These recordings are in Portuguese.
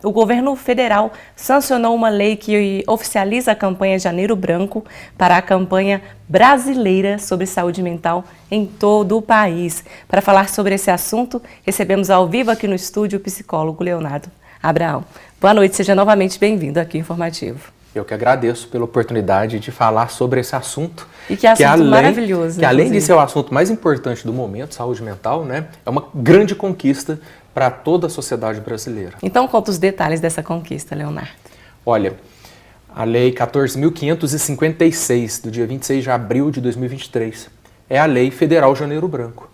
O governo federal sancionou uma lei que oficializa a campanha Janeiro Branco para a campanha brasileira sobre saúde mental em todo o país. Para falar sobre esse assunto, recebemos ao vivo aqui no estúdio o psicólogo Leonardo Abraão. Boa noite, seja novamente bem-vindo aqui ao Informativo. Eu que agradeço pela oportunidade de falar sobre esse assunto. E que assunto maravilhoso. Que além de ser o assunto mais importante do momento, saúde mental, né, é uma grande conquista para toda a sociedade brasileira. Então conta os detalhes dessa conquista, Leonardo. Olha, a Lei 14.556, do dia 26 de abril de 2023, é a Lei Federal Janeiro Branco,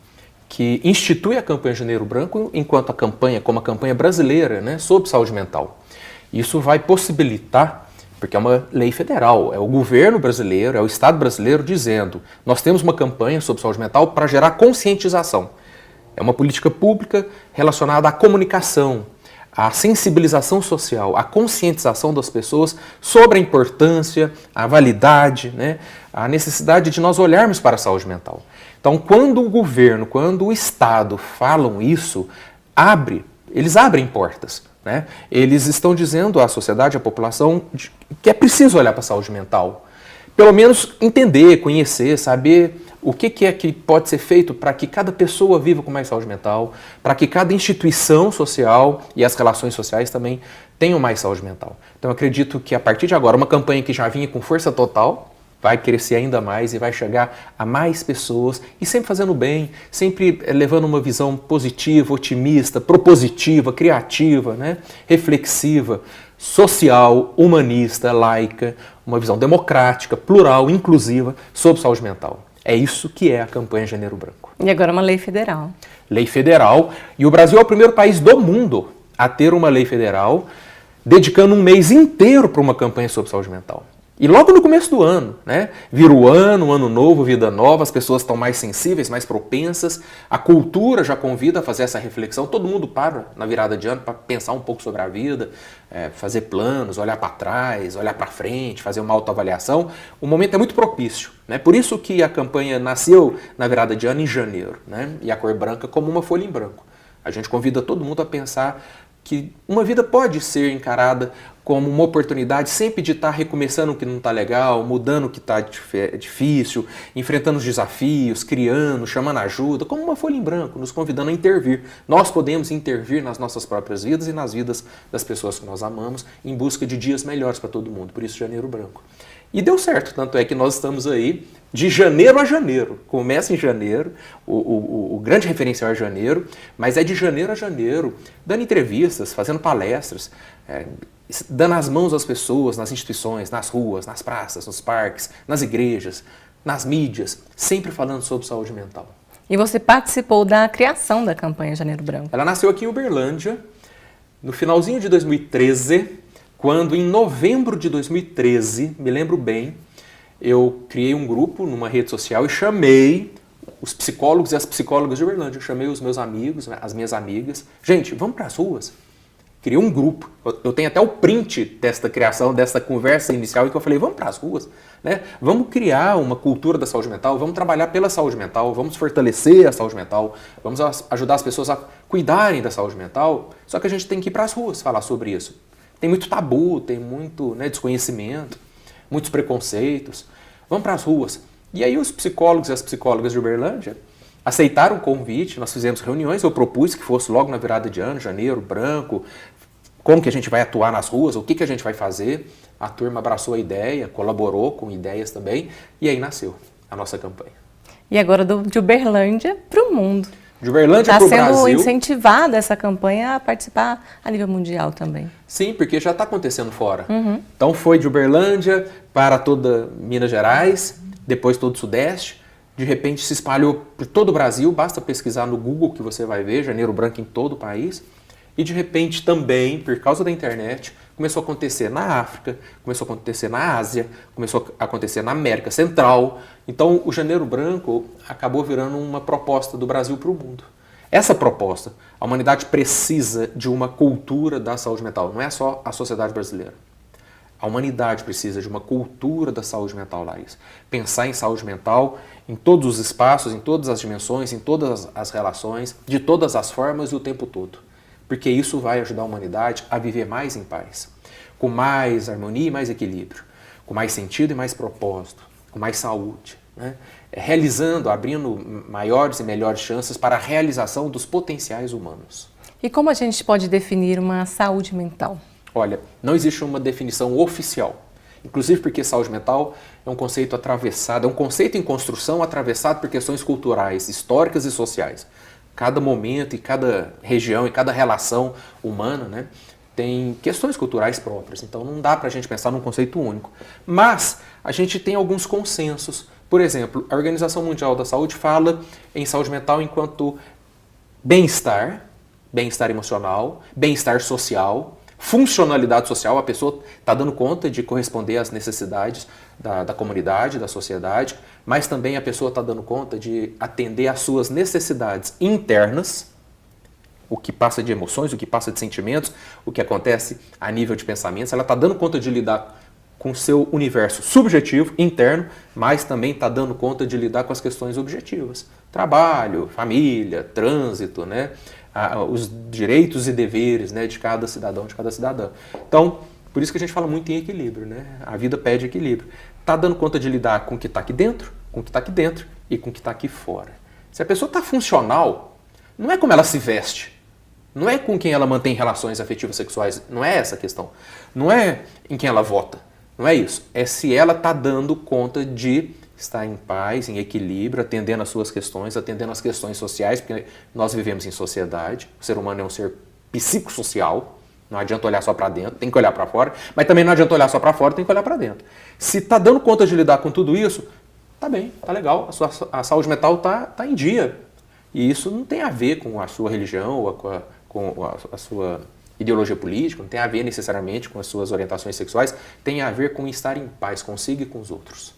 que institui a campanha Janeiro Branco enquanto a campanha, como a campanha brasileira, né, sobre saúde mental. Isso vai possibilitar, porque é uma lei federal, é o governo brasileiro, é o Estado brasileiro dizendo: nós temos uma campanha sobre saúde mental para gerar conscientização. É uma política pública relacionada à comunicação, à sensibilização social, à conscientização das pessoas sobre a importância, a validade, né, a necessidade de nós olharmos para a saúde mental. Então, quando o governo, quando o Estado falam isso, eles abrem portas. Né? Eles estão dizendo à sociedade, à população, que é preciso olhar para a saúde mental. Pelo menos entender, conhecer, saber o que é que pode ser feito para que cada pessoa viva com mais saúde mental, para que cada instituição social e as relações sociais também tenham mais saúde mental. Então eu acredito que a partir de agora, uma campanha que já vinha com força total, vai crescer ainda mais e vai chegar a mais pessoas e sempre fazendo bem, sempre levando uma visão positiva, otimista, propositiva, criativa, né? Reflexiva, social, humanista, laica, uma visão democrática, plural, inclusiva sobre saúde mental. É isso que é a campanha Janeiro Branco. E agora uma lei federal. Lei federal, e o Brasil é o primeiro país do mundo a ter uma lei federal dedicando um mês inteiro para uma campanha sobre saúde mental. E logo no começo do ano, né? Vira o ano, um ano novo, vida nova, as pessoas estão mais sensíveis, mais propensas, a cultura já convida a fazer essa reflexão, todo mundo para na virada de ano para pensar um pouco sobre a vida, fazer planos, olhar para trás, olhar para frente, fazer uma autoavaliação. O momento é muito propício, né? Por isso que a campanha nasceu na virada de ano em janeiro, né? E a cor branca como uma folha em branco. A gente convida todo mundo a pensar que uma vida pode ser encarada como uma oportunidade sempre de estar recomeçando o que não está legal, mudando o que está difícil, enfrentando os desafios, criando, chamando ajuda, como uma folha em branco, nos convidando a intervir. Nós podemos intervir nas nossas próprias vidas e nas vidas das pessoas que nós amamos em busca de dias melhores para todo mundo, por isso Janeiro Branco. E deu certo, tanto é que nós estamos aí de janeiro a janeiro. Começa em janeiro, o grande referencial é janeiro, mas é de janeiro a janeiro, dando entrevistas, fazendo palestras, dando as mãos às pessoas, nas instituições, nas ruas, nas praças, nos parques, nas igrejas, nas mídias, sempre falando sobre saúde mental. E você participou da criação da campanha Janeiro Branco. Ela nasceu aqui em Uberlândia, no finalzinho de 2013, quando em novembro de 2013, me lembro bem, eu criei um grupo numa rede social e chamei os psicólogos e as psicólogas de Uberlândia. Eu chamei os meus amigos, as minhas amigas. Gente, vamos para as ruas. Criei um grupo. Eu tenho até o print desta criação, dessa conversa inicial em que eu falei, vamos para as ruas, né? Vamos criar uma cultura da saúde mental, vamos trabalhar pela saúde mental, vamos fortalecer a saúde mental, vamos ajudar as pessoas a cuidarem da saúde mental. Só que a gente tem que ir para as ruas falar sobre isso. Tem muito tabu, tem muito, né, desconhecimento, muitos preconceitos. Vamos para as ruas. E aí os psicólogos e as psicólogas de Uberlândia aceitaram o convite, nós fizemos reuniões, eu propus que fosse logo na virada de ano, janeiro, branco, como que a gente vai atuar nas ruas, o que a gente vai fazer. A turma abraçou a ideia, colaborou com ideias também, e aí nasceu a nossa campanha. E agora de Uberlândia para o mundo. De Uberlândia para o Brasil. Está sendo incentivada essa campanha a participar a nível mundial também. Sim, porque já está acontecendo fora. Então foi de Uberlândia para toda Minas Gerais, depois todo o Sudeste. De repente se espalhou por todo o Brasil, basta pesquisar no Google que você vai ver, Janeiro Branco em todo o país. E de repente também, por causa da internet, começou a acontecer na África, começou a acontecer na Ásia, começou a acontecer na América Central. Então o Janeiro Branco acabou virando uma proposta do Brasil para o mundo. Essa proposta, a humanidade precisa de uma cultura da saúde mental, não é só a sociedade brasileira. A humanidade precisa de uma cultura da saúde mental, Laís. Pensar em saúde mental em todos os espaços, em todas as dimensões, em todas as relações, de todas as formas e o tempo todo. porque isso vai ajudar a humanidade a viver mais em paz, com mais harmonia e mais equilíbrio, com mais sentido e mais propósito, com mais saúde, né? Realizando, abrindo maiores e melhores chances para a realização dos potenciais humanos. E como a gente pode definir uma saúde mental? Olha, não existe uma definição oficial. Inclusive porque saúde mental é um conceito atravessado, é um conceito em construção atravessado por questões culturais, históricas e sociais. Cada momento e cada região e cada relação humana, né, tem questões culturais próprias. Então não dá para a gente pensar num conceito único. Mas a gente tem alguns consensos. Por exemplo, a Organização Mundial da Saúde fala em saúde mental enquanto bem-estar, bem-estar emocional, bem-estar social, funcionalidade social, a pessoa está dando conta de corresponder às necessidades da comunidade, da sociedade, mas também a pessoa está dando conta de atender às suas necessidades internas, o que passa de emoções, o que passa de sentimentos, o que acontece a nível de pensamentos, ela está dando conta de lidar com o seu universo subjetivo, interno, mas também está dando conta de lidar com as questões objetivas. Trabalho, família, trânsito, né? Os direitos e deveres, né, de cada cidadão, de cada cidadã. Então, por isso que a gente fala muito em equilíbrio, né? A vida pede equilíbrio. Está dando conta de lidar com o que está aqui dentro, com o que está aqui dentro e com o que está aqui fora. Se a pessoa está funcional, não é como ela se veste, não é com quem ela mantém relações afetivas sexuais, não é essa a questão. Não é em quem ela vota, não é isso. É se ela está dando conta de estar em paz, em equilíbrio, atendendo às suas questões, atendendo às questões sociais, porque nós vivemos em sociedade, o ser humano é um ser psicossocial, não adianta olhar só para dentro, tem que olhar para fora, mas também não adianta olhar só para fora, tem que olhar para dentro. Se está dando conta de lidar com tudo isso, tá bem, tá legal, a saúde mental tá em dia. E isso não tem a ver com a sua religião ou com a sua ideologia política, não tem a ver necessariamente com as suas orientações sexuais, tem a ver com estar em paz consigo e com os outros.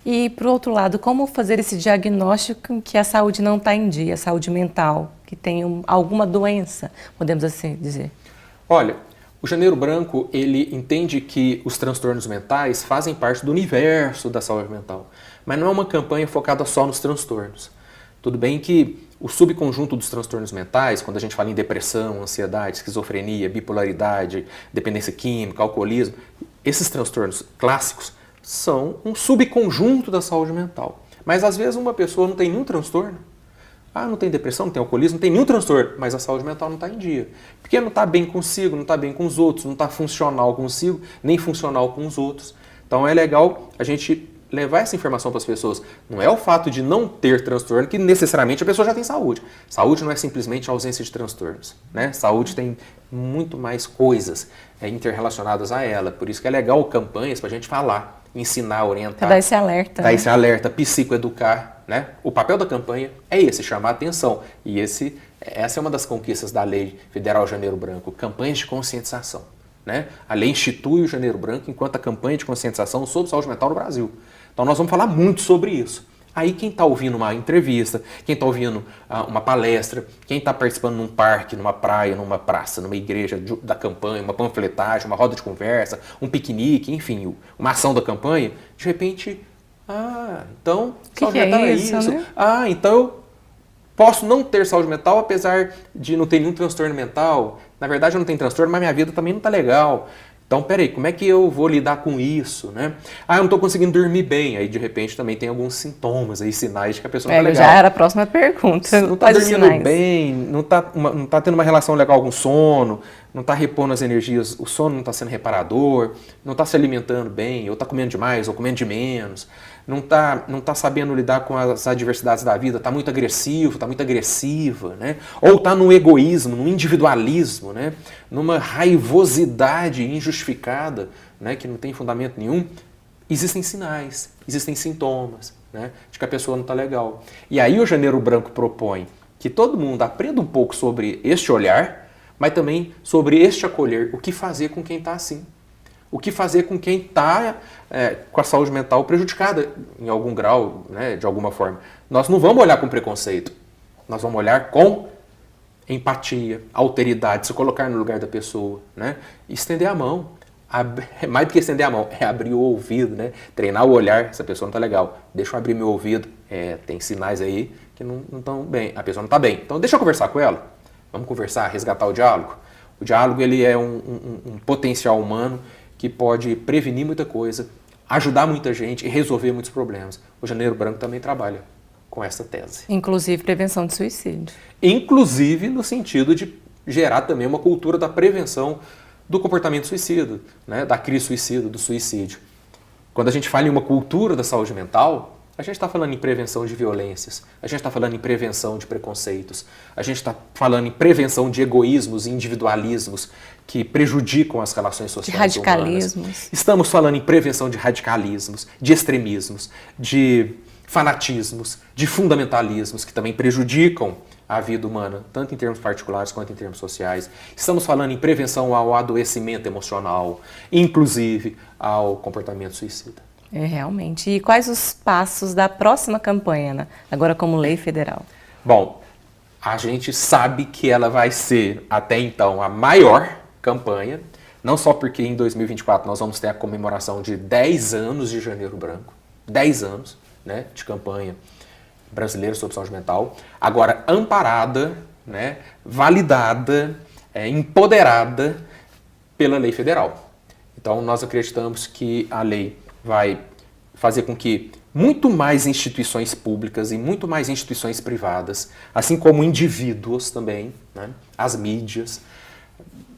E, por outro lado, como fazer esse diagnóstico que a saúde não está em dia, a saúde mental, que tem alguma doença, podemos assim dizer? Olha, o Janeiro Branco, ele entende que os transtornos mentais fazem parte do universo da saúde mental, mas não é uma campanha focada só nos transtornos. Tudo bem que o subconjunto dos transtornos mentais, quando a gente fala em depressão, ansiedade, esquizofrenia, bipolaridade, dependência química, alcoolismo, esses transtornos clássicos são um subconjunto da saúde mental. Mas às vezes uma pessoa não tem nenhum transtorno. Não tem depressão, não tem alcoolismo, não tem nenhum transtorno, mas a saúde mental não está em dia. Porque não está bem consigo, não está bem com os outros, não está funcional consigo, nem funcional com os outros. Então é legal a gente levar essa informação para as pessoas. Não é o fato de não ter transtorno que necessariamente a pessoa já tem saúde. Saúde não é simplesmente a ausência de transtornos, né? Saúde tem muito mais coisas interrelacionadas a ela. Por isso que é legal campanhas para a gente falar, ensinar, orientar. Para dar esse alerta. Dar esse alerta, psicoeducar, né? O papel da campanha é esse, chamar a atenção. E essa é uma das conquistas da Lei Federal Janeiro Branco, campanhas de conscientização, né? A lei institui o Janeiro Branco enquanto a campanha de conscientização sobre saúde mental no Brasil. Então nós vamos falar muito sobre isso. Aí quem está ouvindo uma entrevista, quem está ouvindo uma palestra, quem está participando num parque, numa praia, numa praça, numa igreja da campanha, uma panfletagem, uma roda de conversa, um piquenique, enfim, uma ação da campanha, de repente, então saúde mental é isso. Né? Então eu posso não ter saúde mental apesar de não ter nenhum transtorno mental. Na verdade eu não tenho transtorno, mas minha vida também não está legal. Então, peraí, como é que eu vou lidar com isso, né? Eu não estou conseguindo dormir bem. Aí, de repente, também tem alguns sintomas, aí, sinais de que a pessoa não está legal. Já era a próxima pergunta. Não está dormindo bem, não está tendo uma relação legal com o sono, não está repondo as energias, o sono não está sendo reparador, não está se alimentando bem, ou está comendo demais, ou comendo de menos, não tá sabendo lidar com as adversidades da vida, está muito agressivo, está muito agressiva, né? Ou está no egoísmo, no individualismo, né? Numa raivosidade injustificada, né? Que não tem fundamento nenhum. Existem sinais, existem sintomas, né? De que a pessoa não está legal. E aí o Janeiro Branco propõe que todo mundo aprenda um pouco sobre este olhar, mas também sobre este acolher, o que fazer com quem está assim. O que fazer com quem está com a saúde mental prejudicada em algum grau, né, de alguma forma. Nós não vamos olhar com preconceito, nós vamos olhar com empatia, alteridade, se colocar no lugar da pessoa, né, estender a mão. Mais do que estender a mão, é abrir o ouvido, né, treinar o olhar. Essa pessoa não está legal, deixa eu abrir meu ouvido, tem sinais aí que não estão bem, a pessoa não está bem, então deixa eu conversar com ela. Vamos conversar, resgatar o diálogo? O diálogo ele é um potencial humano que pode prevenir muita coisa, ajudar muita gente e resolver muitos problemas. O Janeiro Branco também trabalha com essa tese. Inclusive prevenção de suicídio. Inclusive no sentido de gerar também uma cultura da prevenção do comportamento suicida, né? Da crise suicida, do suicídio. Quando a gente fala em uma cultura da saúde mental, a gente está falando em prevenção de violências, a gente está falando em prevenção de preconceitos, a gente está falando em prevenção de egoísmos e individualismos que prejudicam as relações sociais de radicalismos. humanas. Estamos falando em prevenção de radicalismos, de extremismos, de fanatismos, de fundamentalismos que também prejudicam a vida humana, tanto em termos particulares quanto em termos sociais. Estamos falando em prevenção ao adoecimento emocional, inclusive ao comportamento suicida. É, realmente. E quais os passos da próxima campanha, né? Agora como lei federal? Bom, a gente sabe que ela vai ser, até então, a maior campanha, não só porque em 2024 nós vamos ter a comemoração de 10 anos de Janeiro Branco, 10 anos, né, de campanha brasileira sobre saúde mental, agora amparada, né, validada, empoderada pela lei federal. Então nós acreditamos que a lei vai fazer com que muito mais instituições públicas e muito mais instituições privadas, assim como indivíduos também, né, as mídias,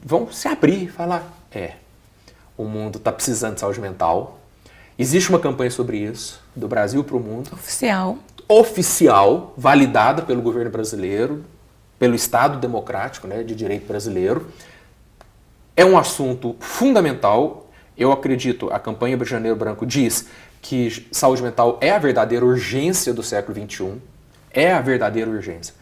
vão se abrir e falar, o mundo está precisando de saúde mental, existe uma campanha sobre isso, do Brasil para o mundo. Oficial, validada pelo governo brasileiro, pelo Estado democrático, né, de direito brasileiro. É um assunto fundamental. Eu acredito, a campanha do Janeiro Branco diz que saúde mental é a verdadeira urgência do século XXI. É a verdadeira urgência.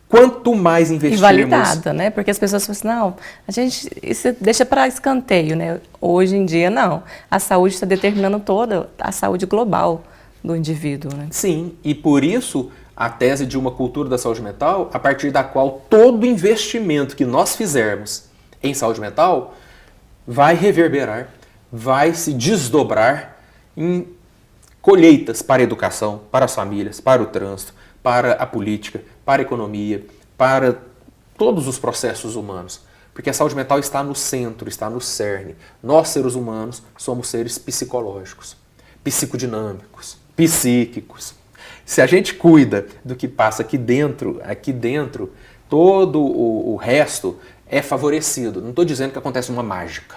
Quanto mais investirmos... E validada, né? Porque as pessoas falam assim, não, a gente isso deixa para escanteio, né? Hoje em dia, não. A saúde está determinando toda a saúde global do indivíduo, né? Sim, e por isso a tese de uma cultura da saúde mental, a partir da qual todo investimento que nós fizermos em saúde mental vai reverberar, vai se desdobrar em colheitas para a educação, para as famílias, para o trânsito, para a política, para a economia, para todos os processos humanos. Porque a saúde mental está no centro, está no cerne. Nós, seres humanos, somos seres psicológicos, psicodinâmicos, psíquicos. Se a gente cuida do que passa aqui dentro, todo o resto é favorecido. Não estou dizendo que acontece uma mágica,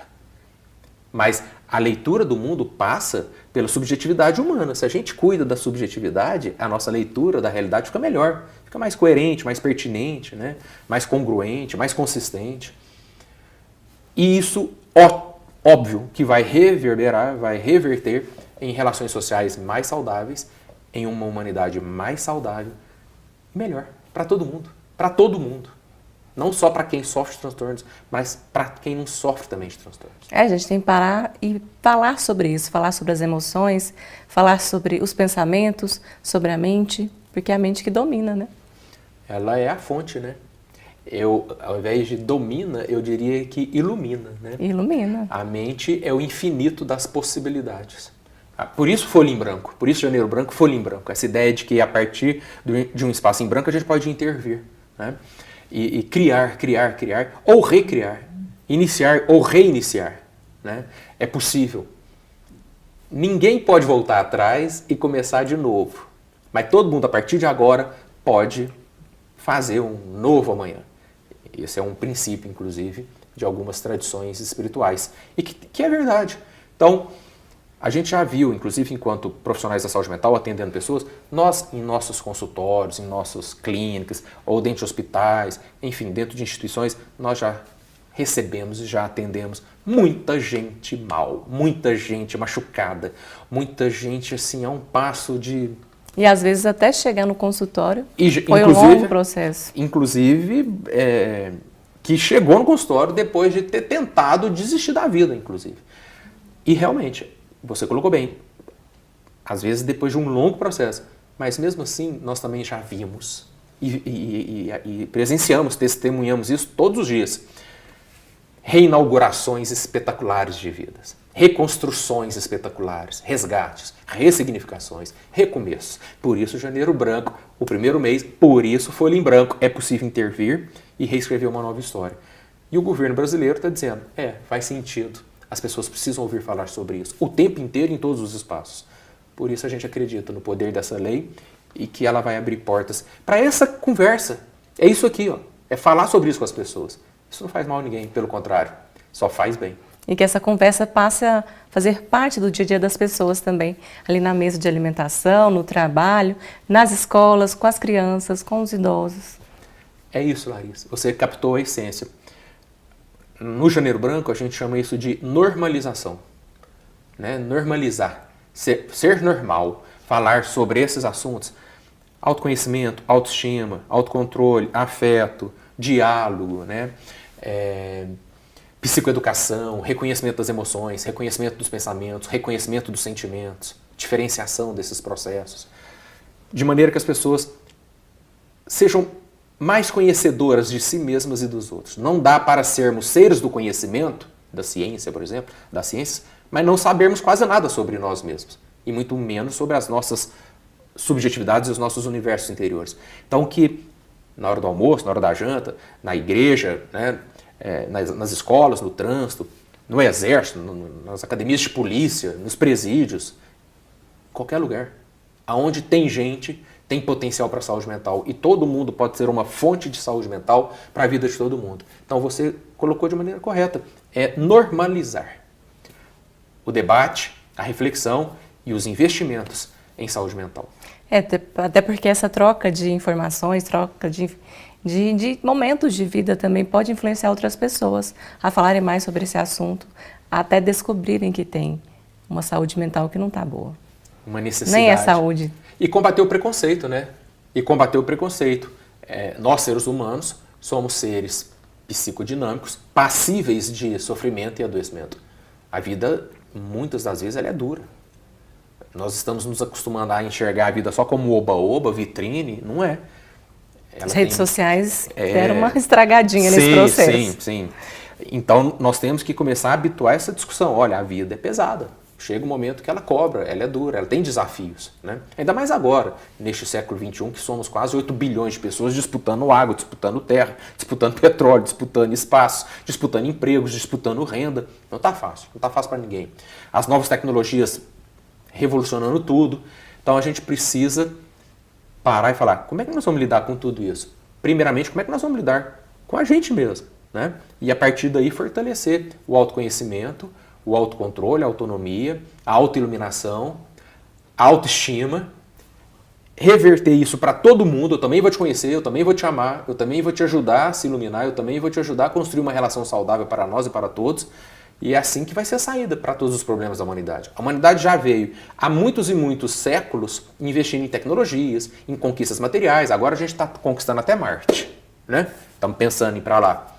mas a leitura do mundo passa pela subjetividade humana. Se a gente cuida da subjetividade, a nossa leitura da realidade fica melhor, fica mais coerente, mais pertinente, né? Mais congruente, mais consistente. E isso, óbvio, que vai reverberar, vai reverter em relações sociais mais saudáveis, em uma humanidade mais saudável, melhor, para todo mundo. Para todo mundo. Não só para quem sofre de transtornos, mas para quem não sofre também de transtornos. A gente tem que parar e falar sobre isso, falar sobre as emoções, falar sobre os pensamentos, sobre a mente, porque é a mente que domina, né? Ela é a fonte, né? Ao invés de domina, eu diria que ilumina, né? Ilumina. A mente é o infinito das possibilidades. Por isso folha em branco, por isso Janeiro Branco, folha em branco. Essa ideia de que a partir de um espaço em branco a gente pode intervir, né? E criar, ou recriar, iniciar ou reiniciar, né? É possível. Ninguém pode voltar atrás e começar de novo, mas todo mundo a partir de agora pode fazer um novo amanhã. Esse é um princípio, inclusive, de algumas tradições espirituais e que é verdade. Então, a gente já viu, inclusive enquanto profissionais da saúde mental atendendo pessoas, nós em nossos consultórios, em nossas clínicas, ou dentro de hospitais, enfim, dentro de instituições, nós já recebemos e já atendemos muita gente mal, muita gente machucada, muita gente assim a um passo de... E às vezes até chegar no consultório foi um longo processo. Inclusive, que chegou no consultório depois de ter tentado desistir da vida, inclusive. E realmente... Você colocou bem, às vezes depois de um longo processo, mas mesmo assim nós também já vimos e presenciamos, testemunhamos isso todos os dias. Reinaugurações espetaculares de vidas, reconstruções espetaculares, resgates, ressignificações, recomeços. Por isso Janeiro Branco, o primeiro mês, por isso folha em branco. É possível intervir e reescrever uma nova história. E o governo brasileiro está dizendo, faz sentido, as pessoas precisam ouvir falar sobre isso, o tempo inteiro, em todos os espaços. Por isso a gente acredita no poder dessa lei e que ela vai abrir portas para essa conversa. É isso aqui, ó, é falar sobre isso com as pessoas. Isso não faz mal a ninguém, pelo contrário, só faz bem. E que essa conversa passe a fazer parte do dia a dia das pessoas também, ali na mesa de alimentação, no trabalho, nas escolas, com as crianças, com os idosos. É isso, Larissa. Você captou a essência. No Janeiro Branco, a gente chama isso de normalização. Né? Normalizar. Ser normal. Falar sobre esses assuntos. Autoconhecimento, autoestima, autocontrole, afeto, diálogo, né? Psicoeducação, reconhecimento das emoções, reconhecimento dos pensamentos, reconhecimento dos sentimentos, diferenciação desses processos. De maneira que as pessoas sejam mais conhecedoras de si mesmas e dos outros. Não dá para sermos seres do conhecimento, da ciência, por exemplo, das ciências, mas não sabermos quase nada sobre nós mesmos. E muito menos sobre as nossas subjetividades e os nossos universos interiores. Então que na hora do almoço, na hora da janta, na igreja, né, nas escolas, no trânsito, no exército, nas academias de polícia, nos presídios, qualquer lugar, aonde tem gente, tem potencial para a saúde mental e todo mundo pode ser uma fonte de saúde mental para a vida de todo mundo. Então você colocou de maneira correta, é normalizar o debate, a reflexão e os investimentos em saúde mental. Até porque essa troca de informações, troca de momentos de vida também pode influenciar outras pessoas a falarem mais sobre esse assunto, até descobrirem que tem uma saúde mental que não está boa. Uma necessidade. Nem é saúde. E combater o preconceito, né? E combater o preconceito. Nós, seres humanos, somos seres psicodinâmicos, passíveis de sofrimento e adoecimento. A vida, muitas das vezes, ela é dura. Nós estamos nos acostumando a enxergar a vida só como oba-oba, vitrine, não é. As redes sociais deram uma estragadinha nesse processo. Sim. Então, nós temos que começar a habituar essa discussão. Olha, a vida é pesada. Chega um momento que ela cobra, ela é dura, ela tem desafios. Né? Ainda mais agora, neste século XXI, que somos quase 8 bilhões de pessoas disputando água, disputando terra, disputando petróleo, disputando espaço, disputando empregos, disputando renda. Não está fácil para ninguém. As novas tecnologias revolucionando tudo. Então, a gente precisa parar e falar, como é que nós vamos lidar com tudo isso? Primeiramente, como é que nós vamos lidar com a gente mesmo? Né? E a partir daí fortalecer o autoconhecimento, o autocontrole, a autonomia, a autoiluminação, a autoestima, reverter isso para todo mundo. Eu também vou te conhecer, eu também vou te amar, eu também vou te ajudar a se iluminar, eu também vou te ajudar a construir uma relação saudável para nós e para todos. E é assim que vai ser a saída para todos os problemas da humanidade. A humanidade já veio há muitos e muitos séculos investindo em tecnologias, em conquistas materiais. Agora a gente está conquistando até Marte, né? Estamos pensando em ir para lá.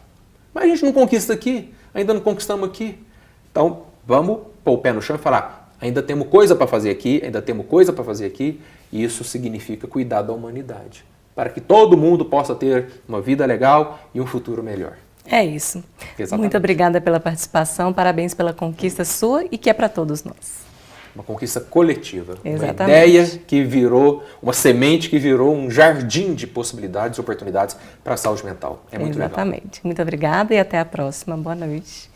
Mas a gente não conquista aqui, ainda não conquistamos aqui. Então vamos pôr o pé no chão e falar, ainda temos coisa para fazer aqui, ainda temos coisa para fazer aqui. E isso significa cuidar da humanidade, para que todo mundo possa ter uma vida legal e um futuro melhor. É isso. Exatamente. Muito obrigada pela participação, parabéns pela conquista sua e que é para todos nós. Uma conquista coletiva. Exatamente. Uma ideia que virou, uma semente que virou um jardim de possibilidades e oportunidades para a saúde mental. É muito legal. Exatamente. Muito obrigada e até a próxima. Boa noite.